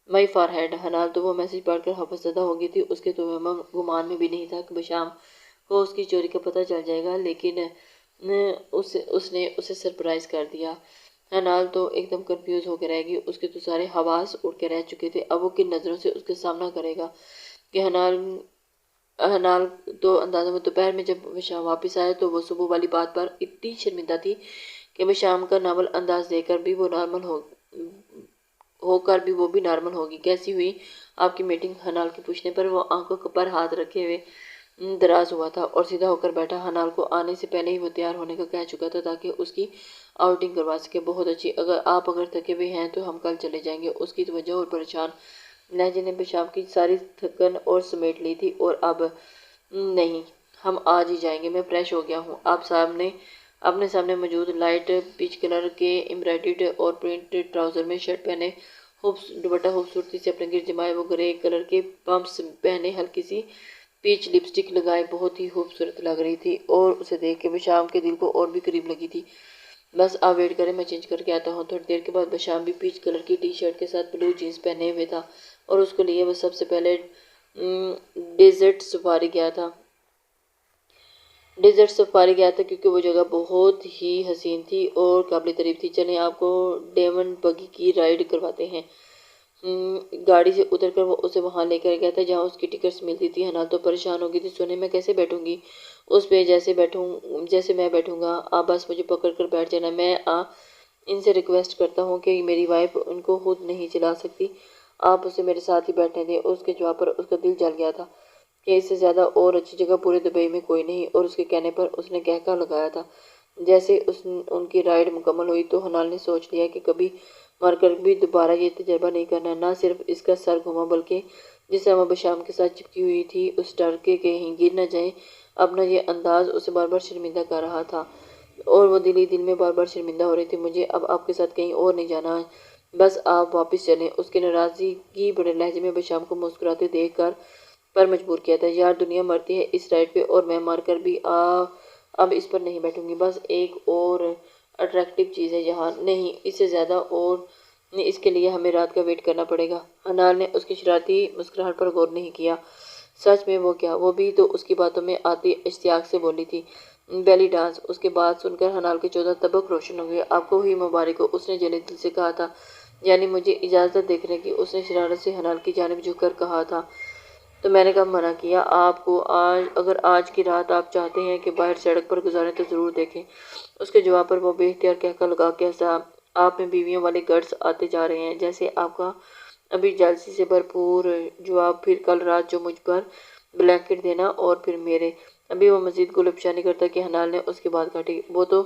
my forehead. حنال تو وہ میسج پڑھ کر حفظ زدہ ہو گئی تھی۔ اس کے تو گمان میں بھی نہیں تھا کہ بشام کو اس کی چوری کا پتہ چل جائے گا، لیکن اس نے اسے سرپرائز کر دیا۔ حنال تو ایک دم کنفیوز ہو کے رہ گئی۔ اس کے تو سارے حواس اڑ کے رہ چکے تھے۔ اب وہ کن نظروں سے اس کا سامنا کرے گا کہ حنال تو اندازہ میں دوپہر میں جب بشام واپس آیا تو وہ صبح والی بات پر اتنی شرمندہ تھی کہ بشام کا نارمل انداز دیکھ کر بھی وہ نارمل ہوگی۔ کیسی ہوئی آپ کی میٹنگ؟ حنال کے پوچھنے پر وہ آنکھوں پر ہاتھ رکھے ہوئے دراز ہوا تھا اور سیدھا ہو کر بیٹھا۔ حنال کو آنے سے پہلے ہی وہ تیار ہونے کا کہہ چکا تھا تاکہ اس کی آؤٹنگ کروا سکے۔ بہت اچھی، اگر تھکے ہوئے ہیں تو ہم کل چلے جائیں گے۔ اس کی توجہ اور پریشان لہجے نے بشام کی ساری تھکن اور سمیٹ لی تھی۔ اور اب نہیں، ہم آج ہی جائیں گے، میں فریش ہو گیا ہوں۔ آپ سامنے اپنے سامنے موجود لائٹ پیچ کلر کے امبرائڈڈ اور پرنٹڈ ٹراؤزر میں شرٹ پہنے، دوپٹہ خوبصورتی سے اپنے گرد جمائے، وہ گرے کلر کے پمپس پہنے، ہلکی سی پیچ لپسٹک لگائے بہت ہی خوبصورت لگ رہی تھی اور اسے دیکھ کے بشام کے دل کو اور بھی قریب لگی تھی۔ بس آپ ویٹ کریں، میں چینج کر کے آتا ہوں۔ تھوڑی دیر کے بعد بشام بھی پیچ کلر کی ٹی شرٹ کے ساتھ بلو جینز پہنے ہوئے تھا اور اس کے لیے وہ سب سے پہلے ڈیزرٹ سفاری گیا تھا کیونکہ وہ جگہ بہت ہی حسین تھی اور قابل تعریف تھی۔ چلیں آپ کو ڈیمن بگی کی رائڈ کرواتے ہیں۔ گاڑی سے اتر کر وہ اسے وہاں لے کر گیا تھا جہاں اس کی ٹکٹس ملتی تھی۔ حنال تو پریشان ہو گئی تھی، سونے میں کیسے بیٹھوں گی اس پہ جیسے میں بیٹھوں گا؟ آپ بس مجھے پکڑ کر بیٹھ جانا، میں ان سے ریکویسٹ کرتا ہوں کہ میری وائف ان کو خود نہیں چلا سکتی، آپ اسے میرے ساتھ ہی بیٹھنے دیں۔ اس کے جواب پر اس کا دل جل گیا تھا کہ اس سے زیادہ اور اچھی جگہ پورے دبئی میں کوئی نہیں، اور اس کے کہنے پر اس نے کہکہا لگایا تھا۔ جیسے ان کی رائڈ مکمل ہوئی تو حنال نے سوچ لیا کہ کبھی مر کر بھی دوبارہ یہ تجربہ نہیں کرنا۔ نہ صرف اس کا سر گھوما بلکہ جس طرح وہ بشام کے ساتھ چپکی ہوئی تھی اس ڈر کے کہیں گر نہ جائے، اپنا یہ انداز اسے بار بار شرمندہ کر رہا تھا اور وہ دل ہی دل میں بار بار شرمندہ ہو رہی تھی۔ مجھے اب آپ کے ساتھ کہیں اور نہیں جانا ہے، بس آپ واپس چلیں۔ اس کے ناراضگی بڑے لہجے میں بشام کو مسکراتے دیکھ کر پر مجبور کیا تھا۔ یار دنیا مرتی ہے اس رائڈ پہ اور میں مر کر بھی اب اس پر نہیں بیٹھوں گی۔ بس ایک اور اٹریکٹیو چیز ہے یہاں، نہیں اس سے زیادہ، اور اس کے لیے ہمیں رات کا ویٹ کرنا پڑے گا۔ حنال نے اس کی شرارتی مسکراہٹ پر غور نہیں کیا۔ سچ میں وہ کیا؟ وہ بھی تو اس کی باتوں میں آتی اشتیاق سے بولی تھی، بیلی ڈانس۔ اس کے بعد سن کر حنال کے 14 طبق روشن ہو گئے۔ آپ کو ہوئی مبارک ہو، اس نے جلے دل سے کہا تھا۔ یعنی مجھے اجازت دیکھنے کی، اس نے شرارت سے حنال کی جانب جھک کر کہا تھا۔ تو میں نے کب منع کیا آپ کو؟ اگر آج کی رات آپ چاہتے ہیں کہ باہر سڑک پر گزاریں تو ضرور دیکھیں۔ اس کے جواب پر وہ بے اختیار کہکہا لگا کہ ایسا آپ میں بیویوں والے گٹس آتے جا رہے ہیں جیسے آپ کا ابھی جالسی سے بھرپور جواب، پھر کل رات جو مجھ پر بلینکٹ دینا اور پھر میرے۔ ابھی وہ مزید گل افشانی کرتا کہ حنال نے اس کی بات کاٹی۔ وہ تو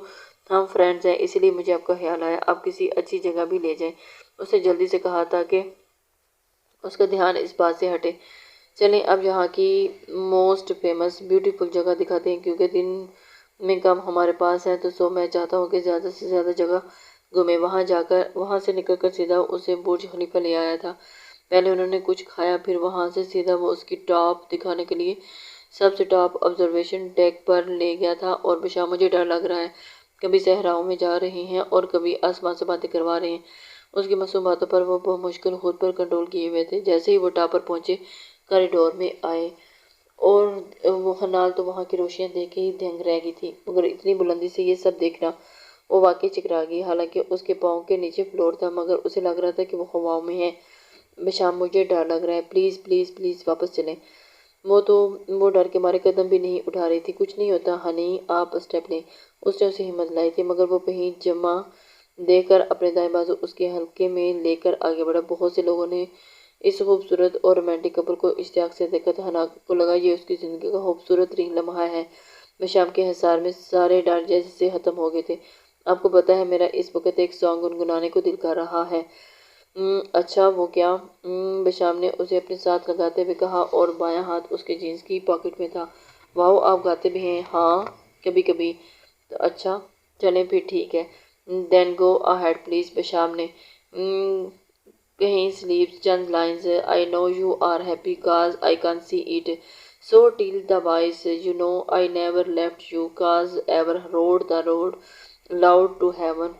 ہم فرینڈز ہیں، اسی لیے مجھے آپ کا خیال آیا، آپ کسی اچھی جگہ بھی لے جائیں۔ اس نے جلدی سے کہا تھا کہ اس کا دھیان اس بات سے ہٹے۔ چلیں اب یہاں کی موسٹ فیمس بیوٹیفل جگہ دکھاتے ہیں، کیونکہ دن میں کم ہمارے پاس ہے تو میں چاہتا ہوں کہ زیادہ سے زیادہ جگہ گھومیں۔ وہاں سے نکل کر سیدھا اسے برج خلیفہ لے آیا تھا۔ پہلے انہوں نے کچھ کھایا، پھر وہاں سے سیدھا وہ اس کی ٹاپ دکھانے کے لیے سب سے ٹاپ آبزرویشن ڈیک پر لے گیا تھا۔ اور بشام مجھے ڈر لگ رہا ہے، کبھی صحراؤں میں جا رہے ہیں اور کبھی آسمان سے باتیں کروا رہے ہیں۔ اس کی معصوم باتوں پر وہ بمشکل خود پر کنٹرول کیے ہوئے تھے۔ جیسے ہی وہ ٹاپ پر پہنچے، کوریڈور میں آئے اور وہ حنال تو وہاں کی روشنیاں دیکھ کے ہی دنگ رہ گئی تھی، مگر اتنی بلندی سے یہ سب دیکھنا، وہ واقعی چکرا گئی۔ حالانکہ اس کے پاؤں کے نیچے فلور تھا مگر اسے لگ رہا تھا کہ وہ ہواؤں میں ہے۔ بشام مجھے ڈر لگ رہا ہے، پلیز پلیز پلیز واپس چلیں۔ وہ ڈر کے مارے قدم بھی نہیں اٹھا رہی تھی۔ کچھ نہیں ہوتا ہنی، آپ اسٹیپ لیں۔ اس نے اسے ہمت لائی تھی مگر وہ کہیں جمع دیکھ کر اپنے دائیں بازو اس کے حلقے میں لے کر آگے بڑھا۔ بہت سے لوگوں نے اس خوبصورت اور رومانٹک کپل کو اشتیاق سے دیکھا تھا۔ حنال کو لگا یہ اس کی زندگی کا خوبصورت ترین لمحہ ہے۔ بشام کے حصار میں سارے ڈر جیسے ختم ہو گئے تھے۔ آپ کو پتہ ہے میرا اس وقت ایک سانگ گنگنانے کو دل کر رہا ہے۔ اچھا وہ کیا؟ بشام نے اسے اپنے ساتھ لگاتے ہوئے کہا اور بایاں ہاتھ اس کے جینز کی پاکٹ میں تھا۔ واؤ، آپ گاتے بھی ہیں؟ ہاں کبھی کبھی۔ تو اچھا چلیں پھر ٹھیک ہے۔ Then go ahead please. بشام نے کہیں سلیپس چند lines. I know you are happy cause I can see it, so tell the voice, you know I never left you cause ever road the road loud to heaven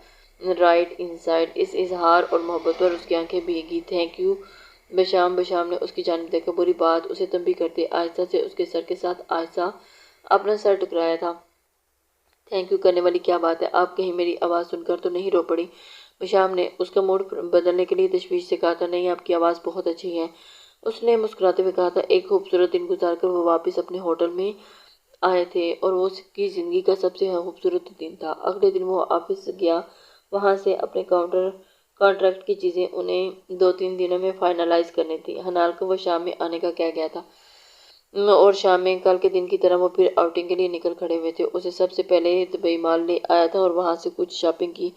right inside. اس اظہار اور محبت پر اس کی آنکھیں بھیگی۔ Thank you Besham نے اس کی جانب دیکھا۔ بری بات، اسے تنبیہ کرتے آہستہ سے اس کے سر کے ساتھ آہستہ اپنا سر ٹکرایا تھا۔ تھینک یو کرنے والی کیا بات ہے؟ آپ کہیں میری آواز سن کر تو نہیں رو پڑی؟ بشام نے اس کا موڈ بدلنے کے لیے تشویش سے کہا تھا۔ نہیں، آپ کی آواز بہت اچھی ہے، اس نے مسکراتے ہوئے کہا تھا۔ ایک خوبصورت دن گزار کر وہ واپس اپنے ہوٹل میں آئے تھے اور وہ اس کی زندگی کا سب سے خوبصورت دن تھا۔ اگلے دن وہ آفس گیا، وہاں سے اپنے کانٹریکٹ کی چیزیں انہیں 2-3 دنوں میں فائنلائز کرنی تھی۔ حنال کو وہ شام میں آنے کا کہہ گیا تھا اور شام میں کل کے دن کی طرح وہ پھر آؤٹنگ کے لیے نکل کھڑے ہوئے تھے۔ اسے سب سے پہلے دبئی مال لے آیا تھا اور وہاں سے کچھ شاپنگ کی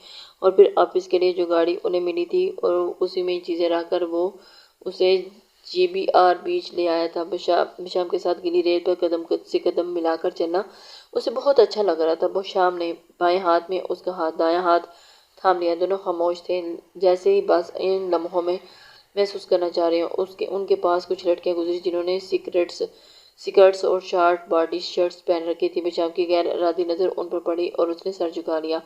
اور پھر آفس کے لیے جو گاڑی انہیں ملی تھی اور اسی میں چیزیں رکھ کر وہ اسے GBR بیچ لے آیا تھا۔ بشام کے ساتھ گیلی ریت پر قدم سے قدم ملا کر چلنا اسے بہت اچھا لگ رہا تھا۔ بشام نے بائیں ہاتھ میں اس کا دایاں ہاتھ تھام لیا۔ دونوں خاموش تھے، جیسے ہی بس ان لمحوں میں محسوس کرنا چاہ رہے ہوں۔ ان کے پاس کچھ لڑکیاں گزری جنہوں نے سکرٹس اور شارٹ باڈی شرٹس پہن رکھی تھی۔ بشام کی غیر ارادی نظر ان پر پڑی اور اس نے سر جھکا لیا۔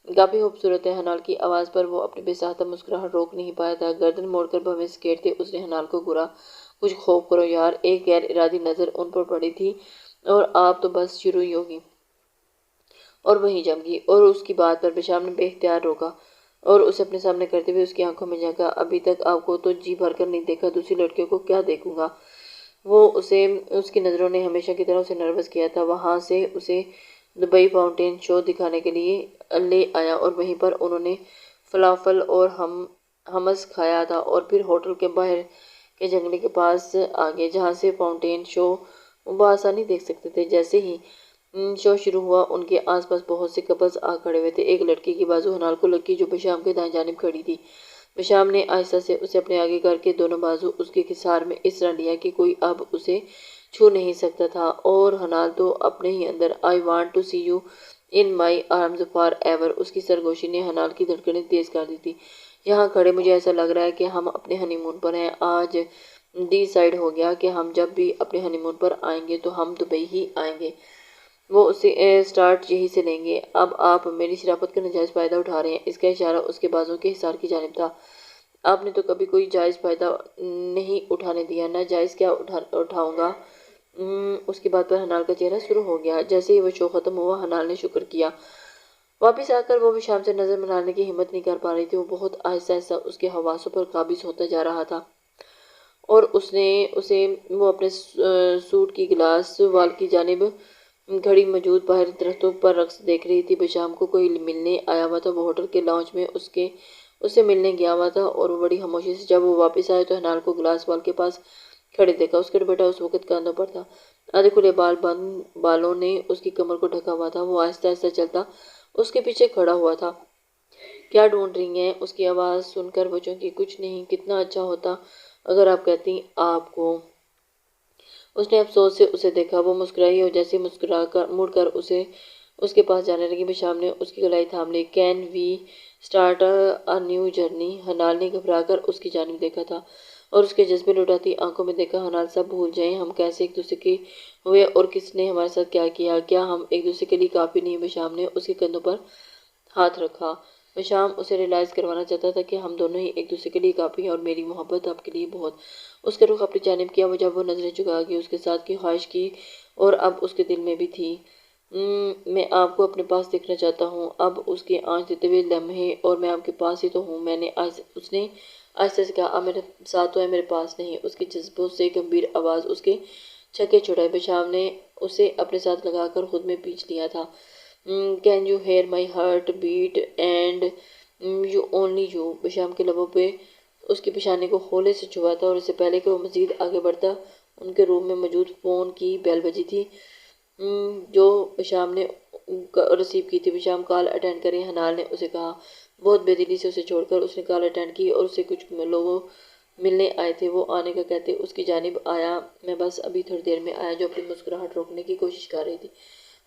کافی خوبصورت ہے، حنال کی آواز پر وہ اپنی بے ساختہ مسکراہٹ روک نہیں پایا تھا۔ گردن موڑ کر بھویں سے گھیرتے اس نے حنال کو گھورا۔ کچھ خوف کرو یار۔ ایک غیر ارادی نظر ان پر پڑی تھی اور آپ تو بس شروع ہی ہوگی اور وہیں جم گئی۔ اور اس کی بات پر بشام نے بے اختیار روکا اور اسے اپنے سامنے کرتے ہوئے اس کی آنکھوں میں جھانکا۔ ابھی تک آپ کو تو جی بھر کر نہیں دیکھا، دوسری لڑکیوں کو کیا دیکھوں گا؟ اس کی نظروں نے ہمیشہ کی طرح اسے نروس کیا تھا۔ وہاں سے اسے دبئی فاؤنٹین شو دکھانے کے لیے لے آیا اور وہیں پر انہوں نے فلافل اور ہمس کھایا تھا اور پھر ہوٹل کے باہر کے جنگلے کے پاس آگئے جہاں سے فاؤنٹین شو بآسانی دیکھ سکتے تھے۔ جیسے ہی شو شروع ہوا ان کے آس پاس بہت سے کپلز آ کھڑے ہوئے تھے۔ ایک لڑکی کی بازو حنال کو لگی جو بشام کے دائیں جانب کھڑی تھی۔ بشام نے آہستہ سے اسے اپنے آگے کر کے دونوں بازو اس کے حصار میں اس طرح لیا کہ کوئی اب اسے چھو نہیں سکتا تھا۔ اور حنال تو اپنے ہی اندر I want to see you in my arms forever۔ اس کی سرگوشی نے حنال کی دھڑکنیں تیز کر دی تھی۔ یہاں کھڑے مجھے ایسا لگ رہا ہے کہ ہم اپنے ہنی مون پر ہیں۔ آج ڈی سائیڈ ہو گیا کہ ہم جب بھی اپنے ہنی مون پر آئیں گے تو ہم دبئی ہی آئیں گے۔ وہ اسے سٹارٹ یہی سے لیں گے۔ اب آپ میری شرافت کا ناجائز فائدہ اٹھا رہے ہیں۔ اس کا اشارہ اس کے بازوؤں کے حصار کی جانب تھا۔ آپ نے تو کبھی کوئی جائز فائدہ نہیں اٹھانے دیا، ناجائز کیا اٹھاؤں گا؟ اس کی بات پر حنال کا چہرہ سرخ ہو گیا۔ جیسے ہی وہ شو ختم ہوا حنال نے شکر کیا۔ واپس آ کر وہ بشام سے نظر ملانے کی ہمت نہیں کر پا رہی تھی۔ وہ بہت آہستہ آہستہ اس کے حواسوں پر قابض ہوتا جا رہا تھا اور وہ اپنے سوٹ کی گلاس وال کی جانب کھڑی موجود باہر درختوں پر رقص دیکھ رہی تھی۔ بشام کو کوئی ملنے آیا ہوا تھا۔ وہ ہوٹل کے لاؤنج میں اس سے ملنے گیا ہوا تھا اور وہ بڑی خاموشی سے جب وہ واپس آئے تو حنال کو گلاس وال کے پاس کھڑے دیکھا۔ اس کا دوپٹہ اس وقت کاندھوں پر تھا، آدھے کھلے بند بالوں نے اس کی کمر کو ڈھکا ہوا تھا۔ وہ آہستہ آہستہ چلتا اس کے پیچھے کھڑا ہوا تھا۔ کیا ڈھونڈ رہی ہیں؟ اس کی آواز سن کر وہ چونکی۔ کچھ نہیں، کتنا اچھا ہوتا اگر آپ کہتی آپ کو۔ اس نے افسوس سے اسے دیکھا۔ وہ مسکرائی اور جیسے مڑ کر اس کے پاس جانے لگی بشام نے اس کی کلائی تھام لی۔ Can we start a new journey? حنال نے گھبرا کر اس کی جانب دیکھا تھا اور اس کے جذبے لٹاتی آنکھوں میں دیکھا۔ حنال سب بھول جائیں، ہم کیسے ایک دوسرے کے ہوئے اور کس نے ہمارے ساتھ کیا کیا؟ کیا ہم ایک دوسرے کے لیے کافی نہیں؟ بشام نے اس کے کندھوں پر ہاتھ رکھا۔ بشام اسے ریلائز کروانا چاہتا تھا کہ ہم دونوں ہی ایک دوسرے کے لیے کافی ہیں اور میری محبت آپ کے لیے بہت۔ اس کا رخ اپنی جانب کیا جب وہ نظریں چکا گئی۔ اس کے ساتھ کی خواہش کی اور اب اس کے دل میں بھی تھی۔ میں آپ کو اپنے پاس دیکھنا چاہتا ہوں۔ اب اس کے آنچ دیتے ہوئے لمحے اور میں آپ کے پاس ہی تو ہوں۔ اس نے آہستہ سے کہا، آپ میرے ساتھ تو ہیں، میرے پاس نہیں۔ اس کی جذبوں سے گمبھیر آواز اس کے چھکے چھڑائے۔ بشام نے اسے اپنے ساتھ لگا کر خود میں پیچ لیا تھا۔ Can you hear my heart beat and you only you? بشام کے لبوں پہ اس کی پیشانی کو ہولے سے چھوا تھا اور اس سے پہلے کہ وہ مزید آگے بڑھتا ان کے روم میں موجود فون کی بیل بجی تھی جو بشام نے ریسیو کی تھی۔ بشام کال اٹینڈ کریں، حنال نے اسے کہا۔ بہت بے دلی سے اسے چھوڑ کر اس نے کال اٹینڈ کی اور اسے کچھ لوگوں ملنے آئے تھے۔ وہ آنے کا کہتے اس کی جانب آیا۔ میں بس ابھی تھوڑی دیر میں آیا۔ جو اپنی مسکراہٹ روکنے کی کوشش کر رہی تھی۔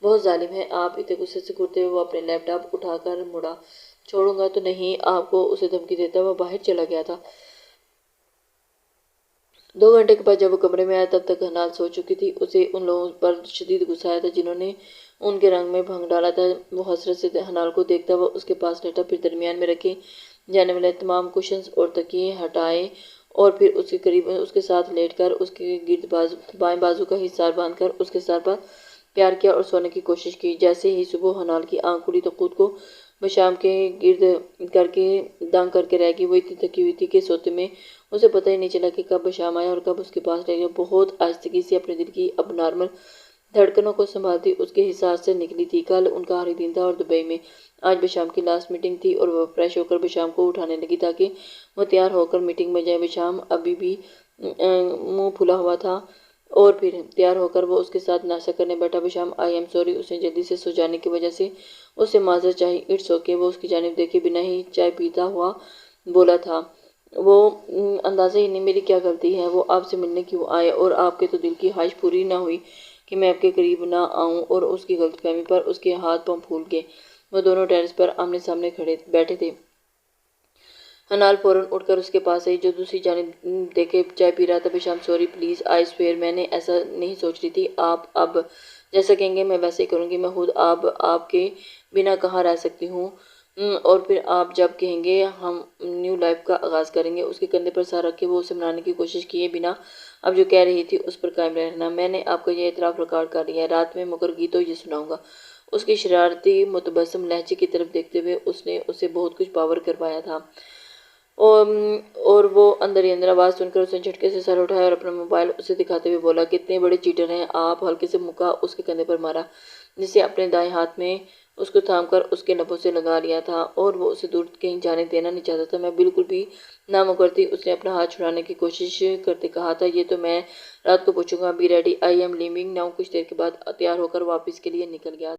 بہت ظالم ہے آپ، اتنے غصے سے گھورتے ہوئے وہ اپنے لیپ ٹاپ اٹھا کر مڑا۔ چھوڑوں گا تو نہیں آپ کو، اسے دھمکی دیتا وہ باہر چلا گیا تھا۔ 2 گھنٹے کے بعد جب وہ کمرے میں آیا تب تک حنال سو چکی تھی۔ اسے ان لوگوں پر شدید غصہ آیا تھا جنہوں نے ان کے رنگ میں بھنگ ڈالا تھا۔ وہ حسرت سے حنال کو دیکھتا وہ اس کے پاس لیٹا، پھر درمیان میں رکھے جانے والے تمام کشنز اور تکیے ہٹائے اور پھر اس کے قریب اس کے ساتھ لیٹ کر اس کے گرد بائیں بازو کا حصار باندھ کر اس کے سر پر پیار کیا اور سونے کی کوشش کی۔ جیسے ہی صبح حنال کی آنکھ کھلی تو خود کو بشام کے گرد دنگ کر کے رہ گئی۔ وہ اتنی تھکی ہوئی تھی کہ سوتے میں اسے پتہ ہی نہیں چلا کہ کب بشام آیا اور کب اس کے پاس لے گیا۔ بہت آہستگی سے اپنے دل کی اب نارمل دھڑکنوں کو سنبھالتی اس کے حصار سے نکلی تھی۔ کل ان کا آخری دن تھا اور دبئی میں آج بشام کی لاسٹ میٹنگ تھی اور وہ فریش ہو کر بشام کو اٹھانے لگی تاکہ وہ تیار ہو کر میٹنگ میں جائے۔ بشام ابھی بھی منہ پھلا ہوا تھا اور پھر تیار ہو کر وہ اس کے ساتھ ناشتہ کرنے بیٹھا۔ بشام آئی ایم سوری، اس نے جلدی سے سو جانے کی وجہ سے اس سے معذرت چاہی۔ اٹس اوکے، وہ اس کی جانب دیکھے بنا ہی چائے پیتا ہوا بولا تھا۔ وہ اندازہ ہی نہیں میری کیا غلطی ہے، وہ آپ سے ملنے کیوں آئے اور آپ کے تو دل کی خواہش پوری نہ ہوئی کہ میں آپ کے قریب نہ آؤں، اور اس کی غلط فہمی پر اس کے ہاتھ پاؤں پھول گئے۔ وہ دونوں ٹیرس پر آمنے سامنے بیٹھے تھے۔ حنال فوراً اٹھ کر اس کے پاس آئی جو دوسری جانب دیکھے چائے پی رہا تھا۔ Besham sorry please I swear میں نے ایسا نہیں سوچ رہی تھی۔ آپ اب جیسا کہیں گے میں ویسے ہی کروں گی۔ میں خود اب آپ کے بنا کہاں رہ سکتی ہوں، اور پھر آپ جب کہیں گے ہم نیو لائف کا آغاز کریں گے۔ اس کے کندھے پر سر رکھ کے وہ اسے منانے کی کوشش کیے بنا اب جو کہہ رہی تھی اس پر قائم رہنا۔ میں نے آپ کا یہ اعتراف ریکارڈ کر لیا ہے، رات میں مگر گیتوں یہ سناؤں گا۔ اس کی شرارتی متبسم لہجے کی طرف دیکھتے ہوئے اس نے اسے بہت کچھ پاور کروایا تھا، اور وہ اندر ہی اندر آواز سن کر اس نے جھٹکے سے سر اٹھایا اور اپنا موبائل اسے دکھاتے ہوئے بولا، کتنے بڑے چیٹر ہیں آپ۔ ہلکے سے مکہ اس کے کندھے پر مارا جسے اپنے دائیں ہاتھ میں اس کو تھام کر اس کے لبوں سے لگا لیا تھا اور وہ اسے دور کہیں جانے دینا نہیں چاہتا تھا۔ میں بالکل بھی نامکر تھی، اس نے اپنا ہاتھ چھڑانے کی کوشش کرتے کہا تھا۔ یہ تو میں رات کو پوچھوں گا۔ Be ready, I am leaving now. کچھ دیر کے بعد تیار ہو کر واپس کے لیے نکل گیا۔